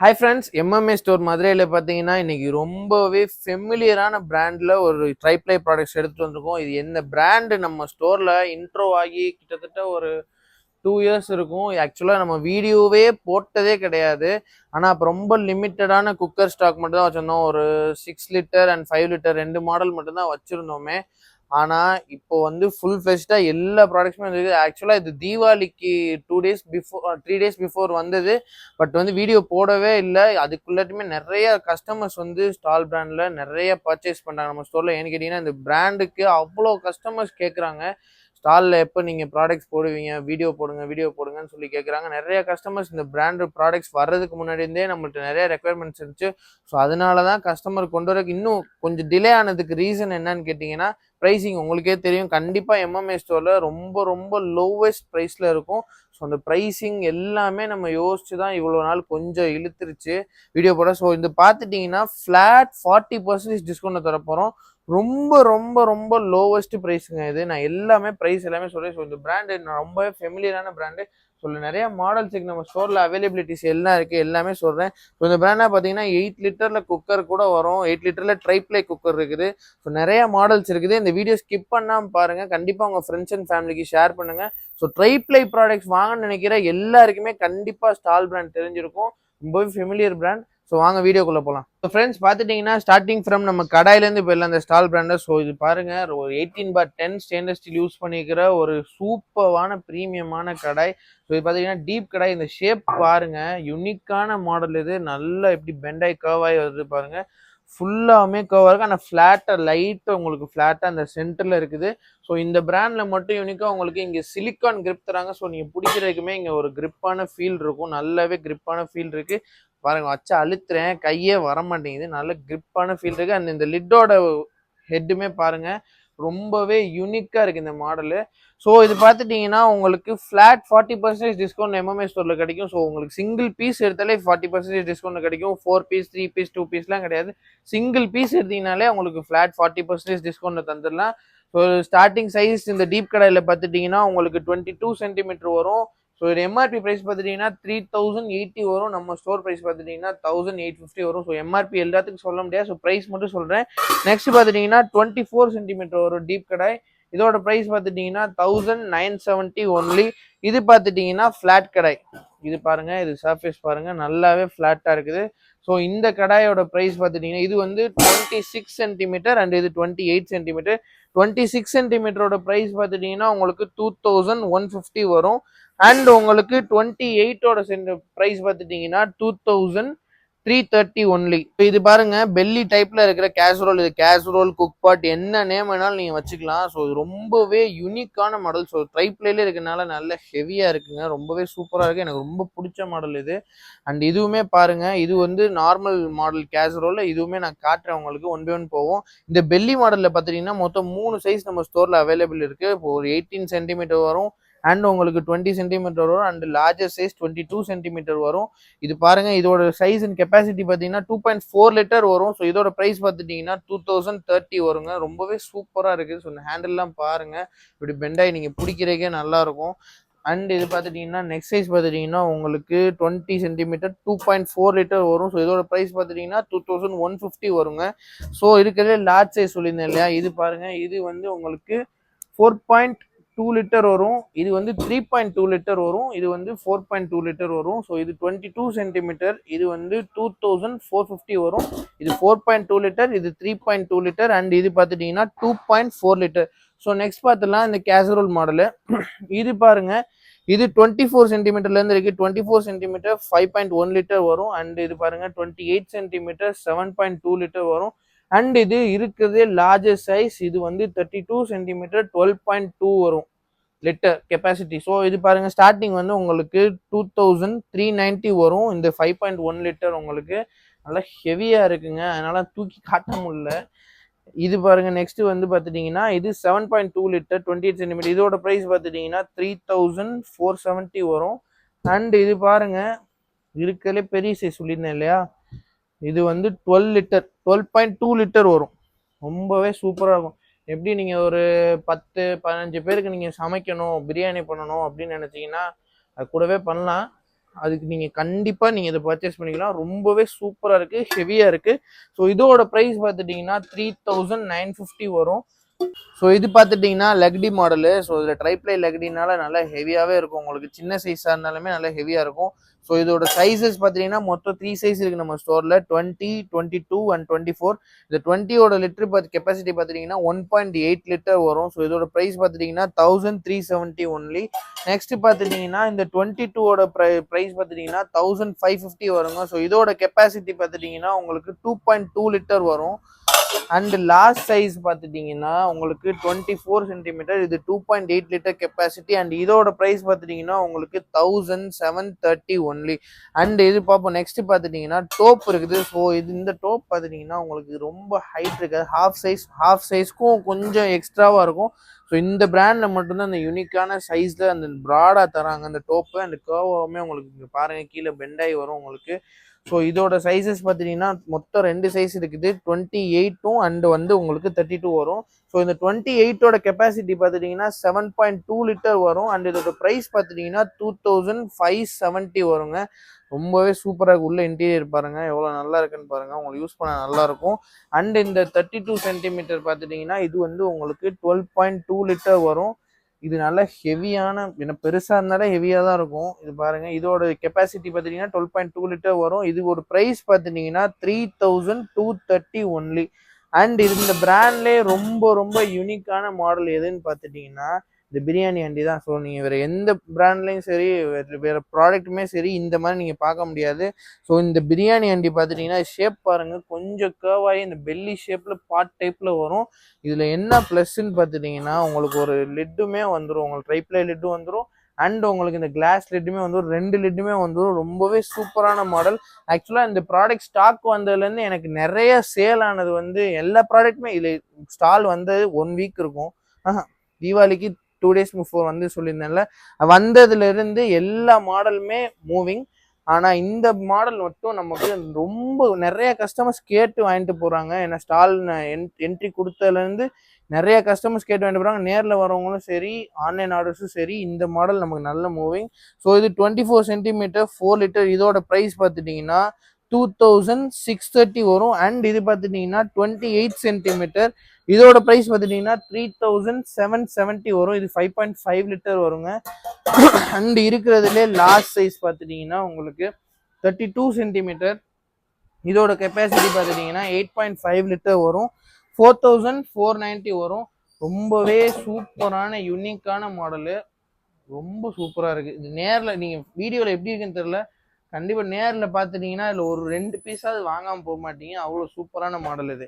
Hi friends, MMA store மதுரையில் பார்த்தீங்கன்னா இன்னைக்கு ரொம்பவே ஃபெமிலியரான பிராண்டில் ஒரு ட்ரைப்ளை ப்ராடக்ட்ஸ் எடுத்துகிட்டு வந்திருக்கோம். இது என்ன பிராண்டு நம்ம ஸ்டோரில் இன்ட்ரோ ஆகி கிட்டத்தட்ட ஒரு 2 இயர்ஸ் இருக்கும். ஆக்சுவலாக நம்ம வீடியோவே போட்டதே கிடையாது. ஆனால் அப்போ ரொம்ப லிமிட்டடான குக்கர் ஸ்டாக் மட்டும் தான் வச்சுருந்தோம். ஒரு 6 லிட்டர் அண்ட் 5 லிட்டர் 2 மாடல் மட்டும்தான் வச்சுருந்தோமே. ஆனால் இப்போ வந்து ஃபுல் ஃப்ளெஷ்டாக எல்லா ப்ராடக்ட்ஸுமே வந்துருக்கு. ஆக்சுவலாக இது தீபாவளிக்கு 2 டேஸ் பிஃபோர் 3 டேஸ் பிஃபோர் வந்தது. பட் வந்து வீடியோ போடவே இல்லை. அதுக்குள்ளாட்டுமே நிறைய கஸ்டமர்ஸ் வந்து ஸ்டால் பிராண்டில் நிறைய பர்ச்சேஸ் பண்ணுறாங்க நம்ம ஸ்டோரில். ஏன்னு கேட்டிங்கன்னா இந்த பிராண்டுக்கு அவ்வளோ கஸ்டமர்ஸ் கேட்குறாங்க. ஸ்டாலில் எப்போ நீங்கள் ப்ராடக்ட்ஸ் போடுவீங்க, வீடியோ போடுங்கன்னு சொல்லி கேட்குறாங்க. நிறைய கஸ்டமர்ஸ் இந்த பிராண்டு ப்ராடக்ட்ஸ் வர்றதுக்கு முன்னாடியிருந்தே நம்மள்ட்ட நிறைய ரெக்குயர்மெண்ட்ஸ் இருந்துச்சு. ஸோ அதனால தான் கஸ்டமர் கொண்டு வரக்கு இன்னும் கொஞ்சம் டிலே ஆனதுக்கு ரீசன் என்னன்னு கேட்டிங்கன்னா ப்ரைஸிங். உங்களுக்கே தெரியும், கண்டிப்பாக எம்எம்ஏ ஸ்டோரில் ரொம்ப ரொம்ப லோவஸ்ட் ப்ரைஸில் இருக்கும். ஸோ அந்த ப்ரைஸிங் எல்லாமே நம்ம யோசிச்சு தான் இவ்வளோ நாள் கொஞ்சம் இழுத்துருச்சு வீடியோ போட. ஸோ இது பார்த்துட்டிங்கன்னா ஃப்ளாட் 40% டிஸ்கவுண்ட் தரப்போகிறோம். ரொம்ப ரொம்ப ரொம்ப லோவஸ்ட் ப்ரைஸுங்க இது. நான் எல்லாமே ப்ரைஸ் எல்லாமே சொல்கிறேன். ஸோ இந்த பிராண்டு நான் ரொம்பவே ஃபெமிலியரான பிராண்டு. நிறைய மாடல்ஸ் இருக்குது நம்ம ஸ்டோரில், அவைலபிலிட்டிஸ் எல்லாம் இருக்குது, எல்லாமே சொல்கிறேன். ஸோ இந்த பிராண்டாக பார்த்தீங்கன்னா 8 லிட்டரில் குக்கர் கூட வரும். 8 லிட்டரில் ட்ரைப்ளை குக்கர் இருக்குது. ஸோ நிறைய மாடல்ஸ் இருக்குது. இந்த வீடியோ ஸ்கிப் பண்ணாமல் பாருங்கள். கண்டிப்பாக உங்கள் ஃப்ரெண்ட்ஸ் அண்ட் ஃபேமிலிக்கு ஷேர் பண்ணுங்கள். ஸோ ட்ரைப்ளை ப்ராடக்ட்ஸ் வாங்கன்னு நினைக்கிற எல்லாருக்குமே கண்டிப்பாக ஸ்டால் பிராண்ட் தெரிஞ்சிருக்கும். ரொம்பவே ஃபெமிலியர் பிராண்ட். ஸோ வாங்க வீடியோக்குள்ளே போகலாம். ஸோ ஃப்ரெண்ட்ஸ் பார்த்துட்டிங்கன்னா ஸ்டார்டிங் ஃப்ரம் நம்ம கடாயிலேருந்து போயிடலாம் அந்த ஸ்டால் பிராண்டை. ஸோ இது பாருங்கள், ஒரு 18/10 ஸ்டெயின்லெஸ் ஸ்டீல் யூஸ் பண்ணிக்கிற ஒரு சூப்பரான ப்ரீமியமான கடாய். ஸோ இது பார்த்தீங்கன்னா டீப் கடாய். இந்த ஷேப் பாருங்கள், யூனிக்கான மாடல் இது. நல்லா எப்படி பெண்டாய் கர்வாகி வருது பாருங்கள். ஃபுல்லாமே கர்வாக இருக்குது. ஆனால் ஃப்ளாட்டாக லைட்டாக உங்களுக்கு ஃப்ளாட்டாக அந்த சென்டரில் இருக்குது. ஸோ இந்த பிராண்டில் மட்டும் யூனிக்காக உங்களுக்கு இங்கே சிலிக்கான் கிரிப் தராங்க. ஸோ நீங்கள் பிடிக்கிறதுக்குமே இங்கே ஒரு கிரிப்பான ஃபீல் இருக்கும். நல்லாவே கிரிப்பான ஃபீல் இருக்குது பாருங்க. வச்சு அழுத்துறேன், கையே வர மாட்டேங்குது. நல்ல கிரிப்பான ஃபீல் இருக்கு. அண்ட் இந்த லிட்டோட ஹெட்டுமே பாருங்க, ரொம்பவே யூனிக்கா இருக்கு இந்த மாடலு. ஸோ இது பார்த்துட்டீங்கன்னா உங்களுக்கு ஃபிளாட் 40% டிஸ்கவுண்ட் எம்எம்ஏ ஸ்டோர்ல கிடைக்கும். ஸோ உங்களுக்கு சிங்கிள் பீஸ் எடுத்தாலே 40% டிஸ்கவுண்ட் கிடைக்கும். 4 பீஸ் 3 பீஸ் 2 பீஸ்லாம் கிடையாது. சிங்கிள் பீஸ் எடுத்தீங்கனாலே உங்களுக்கு ஃபிளாட் 40% டிஸ்கவுண்ட் தந்துடலாம். ஸோ ஸ்டார்டிங் சைஸ் இந்த டீப் கடையில் பார்த்துட்டிங்கன்னா உங்களுக்கு 22 சென்டிமீட்டர் வரும். ஸோ இது எம்ஆர்பி ப்ரைஸ் பார்த்துட்டிங்கன்னா 3080 வரும். நம்ம ஸ்டோர் ப்ரைஸ் பார்த்துட்டிங்கன்னா 1850 வரும். ஸோ எம்ஆர்பி எல்லாத்துக்கும் சொல்ல முடியாது. ஸோ ப்ரைஸ் மட்டும் சொல்கிறேன். நெக்ஸ்ட் பார்த்துட்டிங்கன்னா 24 சென்டிமீட்டர் வரும் டீப் கடாய். இதோட ப்ரைஸ் பார்த்துட்டிங்கன்னா 1970 ஒன்லி. இது பார்த்துட்டிங்கன்னா ஃப்ளாட் கடாய். இது பாருங்கள், இது சர்ஃபேஸ் பாருங்கள், நல்லாவே ஃப்ளாட்டாக இருக்குது. ஸோ இந்த கடாயோட ப்ரைஸ் பார்த்துட்டிங்கன்னா இது வந்து 26 சென்டிமீட்டர் அண்ட் இது 28 சென்டிமீட்டர். 26 சென்டிமீட்டரோட ப்ரைஸ் பார்த்துட்டிங்கன்னா உங்களுக்கு 2150 வரும். அண்ட் உங்களுக்கு 28ஓட ப்ரைஸ் பார்த்துட்டிங்கன்னா 2330 ஒன்லி. இது பாருங்க, பெல்லி டைப்ல இருக்கிற கேசரோல். இது கேசரோல், குக் பாட், என்ன நேம் வேணாலும் நீங்க வச்சுக்கலாம். ஸோ இது ரொம்பவே யூனிக்கான மாடல். ஸோ ட்ரைப்ளேல இருக்கனால நல்ல ஹெவியா இருக்குங்க, ரொம்பவே சூப்பரா இருக்கு. எனக்கு ரொம்ப பிடிச்ச மாடல் இது. அண்ட் இதுவுமே பாருங்க, இது வந்து நார்மல் மாடல் கேசரோல். இதுவுமே நான் காட்டுறேன் உங்களுக்கு, 1 by 1 போவோம். இந்த பெல்லி மாடல்ல பார்த்துட்டீங்கன்னா மொத்தம் 3 சைஸ் நம்ம ஸ்டோர்ல அவைலபிள் இருக்கு. இப்போ ஒரு 18 சென்டிமீட்டர் வரும், அண்ட் உங்களுக்கு 20 சென்டிமீட்டர் வரும், அண்ட் லார்ஜர் சைஸ் 22 சென்டிமீட்டர் வரும். இது பாருங்க, இதோட சைஸ் அண்ட் கெப்பாசிட்டி பார்த்தீங்கன்னா 2.4 லிட்டர் வரும். ஸோ இதோட ப்ரைஸ் பார்த்துட்டிங்கன்னா 2030 வருங்க. ரொம்பவே சூப்பராக இருக்குது. ஸோ இந்த ஹேண்டில்லாம் பாருங்க, இப்படி பெண்டாய் நீங்கள் பிடிக்கிறதுக்கே நல்லா இருக்கும். அண்ட் இது பார்த்துட்டிங்கன்னா நெக்ஸ்ட் சைஸ் பார்த்துட்டிங்கன்னா உங்களுக்கு 20 சென்டிமீட்டர் 2.4 லிட்டர் வரும். ஸோ இதோட ப்ரைஸ் பார்த்துட்டிங்கன்னா 2150 வருங்க. ஸோ இருக்கிறதே லார்ஜ் சைஸ் சொல்லியிருந்தேன் இல்லையா, இது பாருங்க, இது வந்து உங்களுக்கு 4.2 லிட்டர் வரும். இது வந்து 3.2 லிட்டர் வரும். இது வந்து 4.2 லிட்டர் வரும். ஸோ இது 22 சென்டிமீட்டர். இது வந்து 2450 வரும். இது 4.2 லிட்டர், இது 3.2 லிட்டர், அண்ட் இது பார்த்துட்டிங்கன்னா 2.4 லிட்டர். ஸோ நெக்ஸ்ட் பார்த்துலாம் இந்த கேசரோல் மாடலு. இது பாருங்க, இது 24 சென்டிமீட்டர்லேருந்து இருக்குது. 24 சென்டிமீட்டர் 5.1 லிட்டர் வரும். அண்ட் இது பாருங்க 28 சென்டிமீட்டர் 7.2 லிட்டர் வரும். அண்ட் இது இருக்கிறதே லார்ஜஸ்ட் சைஸ். இது வந்து 32 சென்டிமீட்டர் 12.2 வரும் லிட்டர் கெப்பாசிட்டி. ஸோ இது பாருங்க, ஸ்டார்டிங் வந்து உங்களுக்கு 2390 வரும். இந்த 5.1 லிட்டர் உங்களுக்கு நல்லா ஹெவியா இருக்குங்க, அதனால தூக்கி காட்ட முடியல. இது பாருங்க, நெக்ஸ்ட் வந்து பார்த்துட்டிங்கன்னா இது 7.2 லிட்டர் 28 சென்டிமீட்டர். இதோட ப்ரைஸ் பார்த்துட்டிங்கன்னா 3470 வரும். அண்ட் இது பாருங்க, இருக்கிறதுலே பெரிய சைஸ் சொல்லியிருந்தேன் இல்லையா, இது வந்து 12 லிட்டர் 12.2 லிட்டர் வரும். ரொம்பவே சூப்பராக இருக்கும். எப்படி நீங்கள் ஒரு 10-15 பேருக்கு நீங்கள் சமைக்கணும், பிரியாணி பண்ணணும் அப்படின்னு நினச்சிங்கன்னா அது கூடவே பண்ணலாம். அதுக்கு நீங்கள் கண்டிப்பாக நீங்கள் இதை பர்ச்சேஸ் பண்ணிக்கலாம். ரொம்பவே சூப்பராக இருக்குது, ஹெவியாக இருக்குது. ஸோ இதோட ப்ரைஸ் பார்த்துட்டிங்கன்னா 3950 வரும். ஸோ இது பார்த்துட்டிங்கன்னா லக்டி மாடலு. ஸோ இதில் ட்ரைப்ளை லக்டினால நல்லா ஹெவியாகவே இருக்கும். உங்களுக்கு சின்ன சைஸாக இருந்தாலுமே நல்லா ஹெவியாக இருக்கும். ஸோ இதோட சைஸஸ் பார்த்தீங்கன்னா மொத்தம் 3 சைஸ் இருக்குது நம்ம ஸ்டோரில், 20, 22 அண்ட் 24. இந்த 20யோட லிட்டர் கெப்பாசிட்டி பார்த்துட்டிங்கன்னா 1.8 லிட்டர் வரும். ஸோ இதோட ப்ரைஸ் பார்த்துட்டிங்கன்னா 1370 ஒன்லி. நெக்ஸ்ட் பார்த்துட்டிங்கன்னா இந்த 22வோட ப்ரைஸ் பார்த்துட்டிங்கன்னா 1550 வருங்க. ஸோ இதோட கெப்பாசிட்டி பார்த்துட்டிங்கன்னா உங்களுக்கு 2.2 லிட்டர் வரும். அண்ட் லாஸ்ட் சைஸ் பார்த்துட்டிங்கன்னா உங்களுக்கு 24 சென்டிமீட்டர், இது 2.8 லிட்டர் கெப்பாசிட்டி. அண்ட் இதோட ப்ரைஸ் பார்த்துட்டிங்கன்னா உங்களுக்கு 1730 ஒன்லி. அண்ட் இது பார்ப்போம். நெக்ஸ்ட் பார்த்துட்டிங்கன்னா டோப் இருக்குது. ஸோ இந்த டோப் பார்த்துட்டிங்கன்னா உங்களுக்கு ரொம்ப ஹைட் இருக்காது, ஹாஃப் சைஸ்க்கும் கொஞ்சம் எக்ஸ்ட்ராவாக இருக்கும். ஸோ இந்த பிராண்டில் மட்டும்தான் அந்த யூனிக்கான சைஸில் அந்த ப்ராடாக தராங்க அந்த டோப்பு. அந்த கர்வாகவுமே உங்களுக்கு பாருங்கள் கீழே பெண்டாகி வரும் உங்களுக்கு. ஸோ இதோட சைஸஸ் பார்த்தீங்கன்னா மொத்தம் 2 சைஸ் இருக்குது, 28 அண்ட் வந்து உங்களுக்கு 32 வரும். ஸோ இந்த 28ஓட கெப்பாசிட்டி பார்த்துட்டிங்கன்னா 7.2 லிட்டர் வரும். அண்ட் இதோட ப்ரைஸ் பார்த்துட்டிங்கன்னா 2570 வருங்க. ரொம்பவே சூப்பராக உள்ள இன்டீரியர் பாருங்கள் எவ்வளோ நல்லா இருக்குன்னு பாருங்கள், உங்களுக்கு யூஸ் பண்ண நல்லாயிருக்கும். அண்ட் இந்த 32 சென்டிமீட்டர் பார்த்துட்டிங்கன்னா இது வந்து உங்களுக்கு 12.2 லிட்டர் வரும். இது நல்ல ஹெவியான, ஏன்னா பெருசாக இருந்தாலே ஹெவியாக தான் இருக்கும். இது பாருங்கள், இதோட கெப்பாசிட்டி பார்த்துட்டிங்கன்னா 12.2 லிட்டர் வரும். இது ஒரு ப்ரைஸ் பார்த்துட்டிங்கன்னா 3230 ஒன்லி. அண்ட் இது இந்த பிராண்ட்லேயே ரொம்ப ரொம்ப யூனிக்கான மாடல் எதுன்னு பார்த்துட்டிங்கன்னா இந்த பிரியாணி அண்டி தான். ஸோ நீங்கள் வேறு எந்த பிராண்ட்லேயும் சரி வேறு ப்ராடக்ட்டுமே சரி இந்த மாதிரி நீங்கள் பார்க்க முடியாது. ஸோ இந்த பிரியாணி அண்டி பார்த்துட்டிங்கன்னா ஷேப் பாருங்கள், கொஞ்சம் கர்வாகி இந்த பெல்லி ஷேப்பில் பாட் டைப்பில் வரும். இதில் என்ன ப்ளஸ்ன்னு பார்த்துட்டிங்கன்னா உங்களுக்கு ஒரு லிட்டுமே வந்துடும், உங்களுக்கு ட்ரைப்ளை லிட்டும் வந்துடும். அண்ட் உங்களுக்கு இந்த கிளாஸ் லிட்டுமே வந்துடும், 2 லிட்டுமே வந்துடும். ரொம்பவே சூப்பரான மாடல். ஆக்சுவலாக இந்த ப்ராடக்ட் ஸ்டாக் வந்ததுலேருந்து எனக்கு நிறைய சேல் ஆனது வந்து எல்லா ப்ராடக்ட்டுமே இதில் ஸ்டால் வந்தது 1 வீக் இருக்கும். தீபாவளிக்கு 2 days பிஃபோர் வந்து சொல்லியிருந்தேன்ல, வந்ததுலேருந்து எல்லா மாடலுமே மூவிங். ஆனால் இந்த மாடல் மட்டும் நமக்கு ரொம்ப நிறைய கஸ்டமர்ஸ் கேட்டு வாங்கிட்டு போகிறாங்க. ஏன்னா ஸ்டால் என்ட்ரி கொடுத்ததுலேருந்து நிறைய கஸ்டமர்ஸ் கேட்டு வாங்கிட்டு போகிறாங்க. நேரில் வரவங்களும் சரி, ஆன்லைன் ஆர்டர்ஸும் சரி, இந்த மாடல் நமக்கு நல்ல மூவிங். ஸோ இது 24 சென்டிமீட்டர் 4 லிட்டர். இதோட ப்ரைஸ் பார்த்துட்டிங்கன்னா 2630 வரும். அண்ட் இது பார்த்துட்டிங்கன்னா 28 சென்டிமீட்டர், இதோட ப்ரைஸ் பார்த்துட்டிங்கன்னா 3770 வரும். இது 5.5 லிட்டர் வருங்க. அண்ட் இருக்கிறதுலே லாஸ்ட் சைஸ் பார்த்துட்டிங்கன்னா உங்களுக்கு 32 சென்டிமீட்டர், இதோட கெப்பாசிட்டி பார்த்துட்டிங்கன்னா 8.5 லிட்டர் வரும். 4490 வரும். ரொம்பவே சூப்பரான யூனிக்கான மாடலு, ரொம்ப சூப்பராக இருக்குது. இது நேரில் நீங்கள் வீடியோவில் எப்படி இருக்குன்னு தெரில, கண்டிப்பாக நேரில் பார்த்துட்டிங்கன்னா இதில் ஒரு 2 பீஸாவது வாங்காமல் போக மாட்டீங்க, அவ்வளோ சூப்பரான மாடல் இது.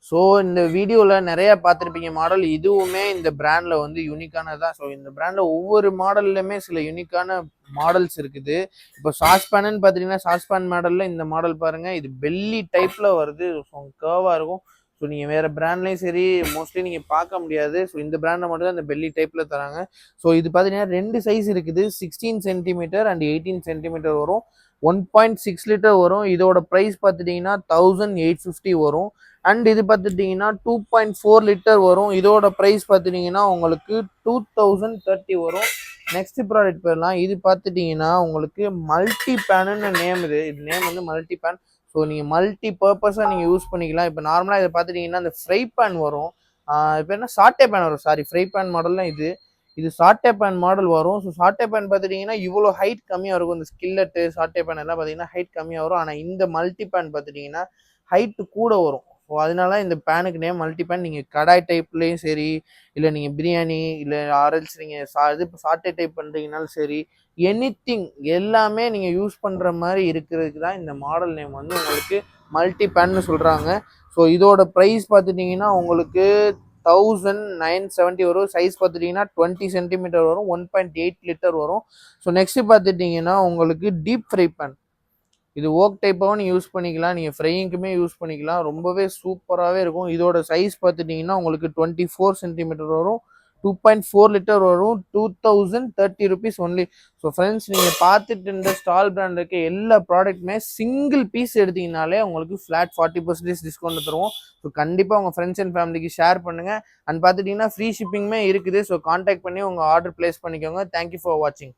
ஸோ இந்த வீடியோவில் நிறையா பார்த்துருப்பீங்க மாடல், இதுவுமே இந்த பிராண்டில் வந்து யூனிக்கானது தான். ஸோ இந்த பிராண்டில் ஒவ்வொரு மாடல்லையுமே சில யூனிக்கான மாடல்ஸ் இருக்குது. இப்போ சாஸ்பேனுன்னு பார்த்துட்டிங்கன்னா சாஸ்பேன் மாடலில் இந்த மாடல் பாருங்கள், இது பெல்லி டைப்பில் வருது, ஸோ கர்வாக இருக்கும். ஸோ நீங்கள் வேறு பிராண்ட்லேயும் சரி மோஸ்ட்லி நீங்கள் பார்க்க முடியாது. ஸோ இந்த பிராண்டில் மட்டும் தான் இந்த பெல்லி டைப்பில் தராங்க. ஸோ இது பார்த்தீங்கன்னா 2 சைஸ் இருக்குது, 16 சென்டிமீட்டர் அண்ட் 18 சென்டிமீட்டர் வரும். 1.6 லிட்டர் வரும். இதோட ப்ரைஸ் பார்த்துட்டிங்கன்னா 1850 வரும். அண்ட் இது பார்த்துட்டிங்கன்னா 2.4 லிட்டர் வரும். இதோட ப்ரைஸ் பார்த்துட்டிங்கன்னா உங்களுக்கு 2030 வரும். நெக்ஸ்ட் ப்ராடக்ட் போயிடலாம். இது பார்த்துட்டிங்கன்னா உங்களுக்கு மல்டி பேனுன்னு நேம், இது நேம் வந்து மல்டி பேன். ஸோ நீங்கள் மல்டி பர்பஸாக நீங்கள் யூஸ் பண்ணிக்கலாம். இப்போ நார்மலாக இதை பார்த்துட்டிங்கன்னா இந்த ஃப்ரை பேன் வரும், இப்போ என்ன சாட்டே பேன் வரும், சாரி ஃப்ரை பேன் மாடல்லாம் இது சாட்டே பேன் மாடல் வரும். ஸோ சாட்டே பேன் பார்த்துட்டிங்கன்னா இவ்வளோ ஹைட் கம்மியாக இருக்கும். இந்த ஸ்கில்லட்டு சாட்டே பேன் எல்லாம் பார்த்தீங்கன்னா ஹைட் கம்மியாக வரும். ஆனால் இந்த மல்டி பேன் பார்த்துட்டிங்கன்னா ஹைட்டு கூட வரும். ஸோ அதனால இந்த பேனுக்கு நேம் மல்டி பேன். நீங்கள் கடாய் டைப்லேயும் சரி, இல்லை நீங்கள் பிரியாணி இல்லை ஆரல்ஸ் நீங்கள் இப்போ சாட்டே டைப் பண்ணுறீங்கனாலும் சரி, எனிதிங் எல்லாமே நீங்கள் யூஸ் பண்ணுற மாதிரி இருக்கிறதுக்கு தான் இந்த மாடல் நேம் வந்து உங்களுக்கு மல்டி பேன்னு சொல்கிறாங்க. ஸோ இதோட ப்ரைஸ் பார்த்துட்டிங்கன்னா உங்களுக்கு 1970 வரும். சைஸ் பார்த்துட்டிங்கன்னா 20 சென்டிமீட்டர் வரும், 1.8 லிட்டர் வரும். ஸோ நெக்ஸ்ட் பார்த்துட்டிங்கன்னா உங்களுக்கு டீப் ஃப்ரை பேன். இது ஓக் டைப்பாகவும் நீங்கள் யூஸ் பண்ணிக்கலாம், நீங்கள் ஃப்ரையிங்க்குமே யூஸ் பண்ணிக்கலாம். ரொம்பவே சூப்பராகவே இருக்கும். இதோட சைஸ் பார்த்துட்டிங்கன்னா உங்களுக்கு 24 சென்டிமீட்டர் வரும், 2.4 லிட்டர் வரும், 2030 ருபீஸ் ஒன்லி. ஸோ ஃப்ரெண்ட்ஸ், நீங்கள் பார்த்துட்டு இருந்த ஸ்டால் பிராண்ட் இருக்க எல்லா ப்ராடக்ட்டுமே சிங்கிள் பீஸ் எடுத்தீங்கனாலே உங்களுக்கு ஃப்ளாட் 40% டிஸ்கவுண்ட் தருவோம். ஸோ கண்டிப்பாக உங்கள் ஃப்ரெண்ட்ஸ் அண்ட் ஃபேமிலிக்கு ஷேர் பண்ணுங்கள். அண்ட் பார்த்துட்டிங்கன்னா ஃப்ரீ ஷிப்பிங்குமே இருக்குது. ஸோ கான்டாக்ட் பண்ணி உங்கள் ஆர்டர் பிளேஸ் பண்ணிக்கோங்க. தேங்க்யூ ஃபார் வாட்சிங்.